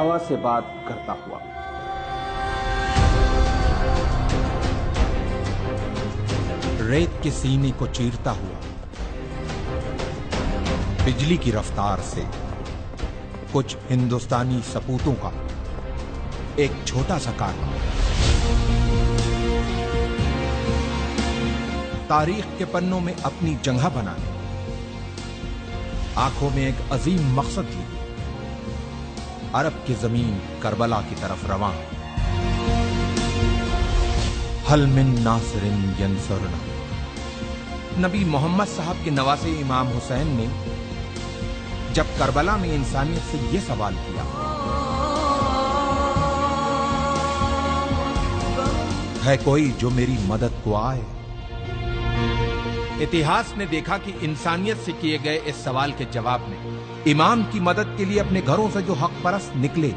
हवा से बात करता हुआ। रेत के सीने को चीरता हुआ, बिजली की रफ्तार से कुछ हिंदुस्तानी सपूतों का एक छोटा सा कारनामा तारीख के पन्नों में अपनी जगह बनाने, आंखों में एक अजीम मकसद लिए अरब की जमीन करबला की तरफ रवां। हल मिन नासिरिन यंसुरना। नबी मोहम्मद साहब के नवासे इमाम हुसैन ने जब करबला में इंसानियत से यह सवाल किया, है कोई जो मेरी मदद को आए? इतिहास ने देखा कि इंसानियत से किए गए इस सवाल के जवाब में इमाम की मदद के लिए अपने घरों से जो हक परस्त निकले,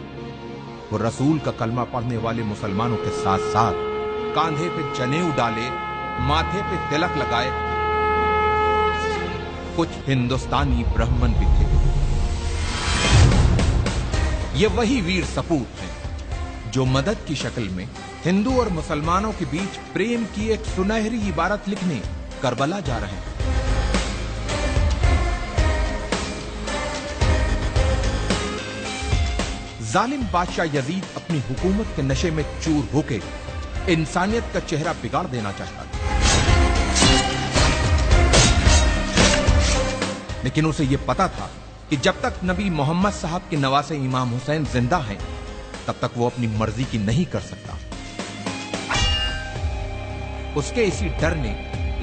वो रसूल का कलमा पढ़ने वाले मुसलमानों के साथ साथ कांधे पे जनेऊ डाले, माथे पे तिलक लगाए कुछ हिंदुस्तानी ब्राह्मण भी थे। ये वही वीर सपूत हैं जो मदद की शक्ल में हिंदू और मुसलमानों के बीच प्रेम की एक सुनहरी इबारत लिखने करबला जा रहे हैं। जालिम बादशाह यजीद अपनी हुकूमत के नशे में चूर होके इंसानियत का चेहरा बिगाड़ देना चाहता था, लेकिन उसे यह पता था कि जब तक नबी मोहम्मद साहब के नवासे इमाम हुसैन जिंदा हैं, तब तक वो अपनी मर्जी की नहीं कर सकता। उसके इसी डर ने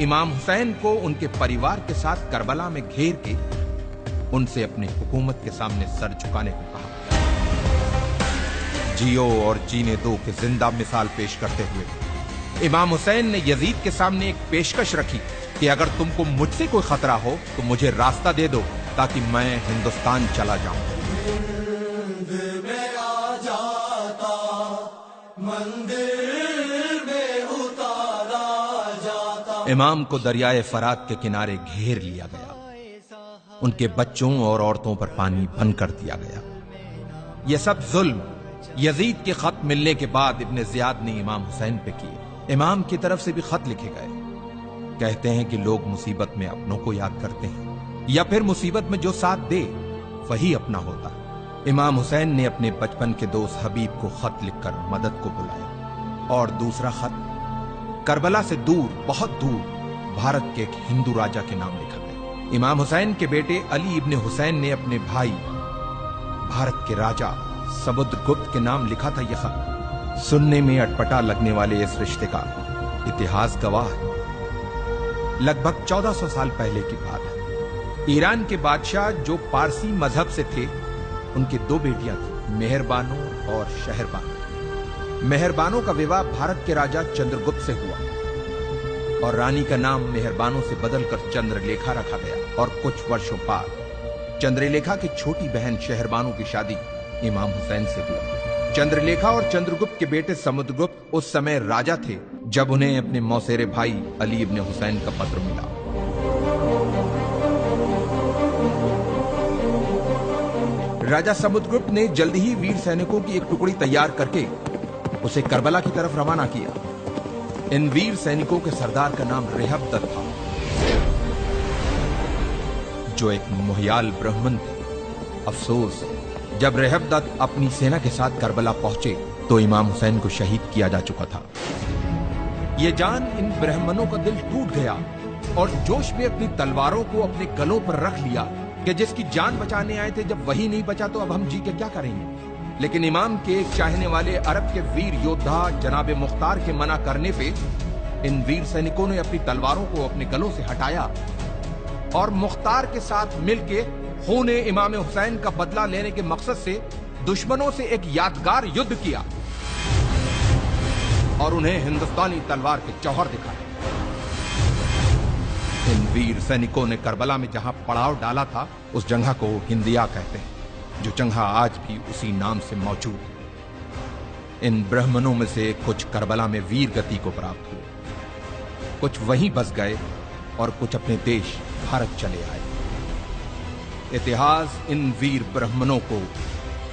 इमाम हुसैन को उनके परिवार के साथ करबला में घेर के उनसे अपनी हुकूमत के सामने सर झुकाने को कहा। जियो और जीने दो के जिंदा मिसाल पेश करते हुए इमाम हुसैन ने यजीद के सामने एक पेशकश रखी कि अगर तुमको मुझसे कोई खतरा हो तो मुझे रास्ता दे दो ताकि मैं हिंदुस्तान चला जाऊं। इमाम को दरियाए फरात के किनारे घेर लिया गया, उनके बच्चों और औरतों पर पानी बंद कर दिया गया। यह सब जुल्म यजीद के खत मिलने के बाद इब्ने जियाद ने इमाम हुसैन पे किए। इमाम की तरफ से भी खत लिखे गए। कहते हैं कि लोग मुसीबत में अपनों को याद करते हैं या फिर मुसीबत में जो साथ दे वही अपना होता है। इमाम हुसैन ने अपने बचपन के दोस्त हबीब को खत लिखकर मदद को बुलाया और दूसरा खत करबला से दूर, बहुत दूर भारत के एक हिंदू राजा के नाम लिखा गया। इमाम हुसैन के बेटे अली इब्ने हुसैन ने अपने भाई भारत के राजा समुद्रगुप्त के नाम लिखा था यह खत। सुनने में अटपटा लगने वाले इस रिश्ते का इतिहास गवाह है। लगभग 1400 साल पहले की बात है। ईरान के बादशाह जो पारसी मजहब से थे, उनकी दो बेटियां थी, मेहरबानो और शहरबानो। मेहरबानों का विवाह भारत के राजा चंद्रगुप्त से हुआ और रानी का नाम मेहरबानों से बदलकर चंद्रलेखा रखा गया। और कुछ वर्षों बाद चंद्रलेखा की छोटी बहन शहरबानो की शादी इमाम हुसैन से हुई। चंद्रलेखा और चंद्रगुप्त के बेटे समुद्रगुप्त उस समय राजा थे जब उन्हें अपने मौसेरे भाई अली इब्ने हुसैन का पत्र मिला। राजा समुद्रगुप्त ने जल्दी ही वीर सैनिकों की एक टुकड़ी तैयार करके उसे करबला की तरफ रवाना किया। इन वीर सैनिकों के सरदार का नाम रेहबदत था, जो एक मोहयाल ब्राह्मण थे। अफसोस, जब रेहबदत अपनी सेना के साथ करबला पहुंचे तो इमाम हुसैन को शहीद किया जा चुका था। यह जान इन ब्राह्मणों का दिल टूट गया और जोश में अपनी तलवारों को अपने गलों पर रख लिया कि जिसकी जान बचाने आए थे, जब वही नहीं बचा तो अब हम जी के क्या करेंगे। लेकिन इमाम के एक चाहने वाले अरब के वीर योद्धा जनाब मुख्तार के मना करने पे इन वीर सैनिकों ने अपनी तलवारों को अपने गलों से हटाया और मुख्तार के साथ मिलके खूने इमाम हुसैन का बदला लेने के मकसद से दुश्मनों से एक यादगार युद्ध किया और उन्हें हिंदुस्तानी तलवार के जौहर दिखाए। इन वीर सैनिकों ने करबला में जहां पड़ाव डाला था, उस जगह को हिंदिया कहते हैं, जो जगह आज भी उसी नाम से मौजूद है। इन ब्राह्मणों में से कुछ करबला में वीर गति को प्राप्त हुए, कुछ वहीं बस गए और कुछ अपने देश भारत चले आए। इतिहास इन वीर ब्राह्मणों को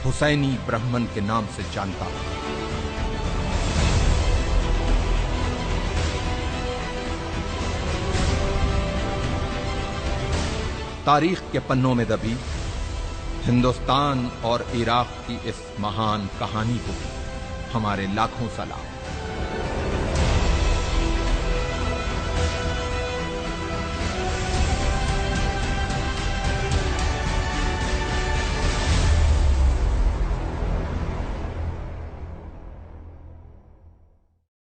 हुसैनी ब्राह्मण के नाम से जानता हूं। तारीख के पन्नों में दबी हिंदुस्तान और इराक की इस महान कहानी को हमारे लाखों सलाम।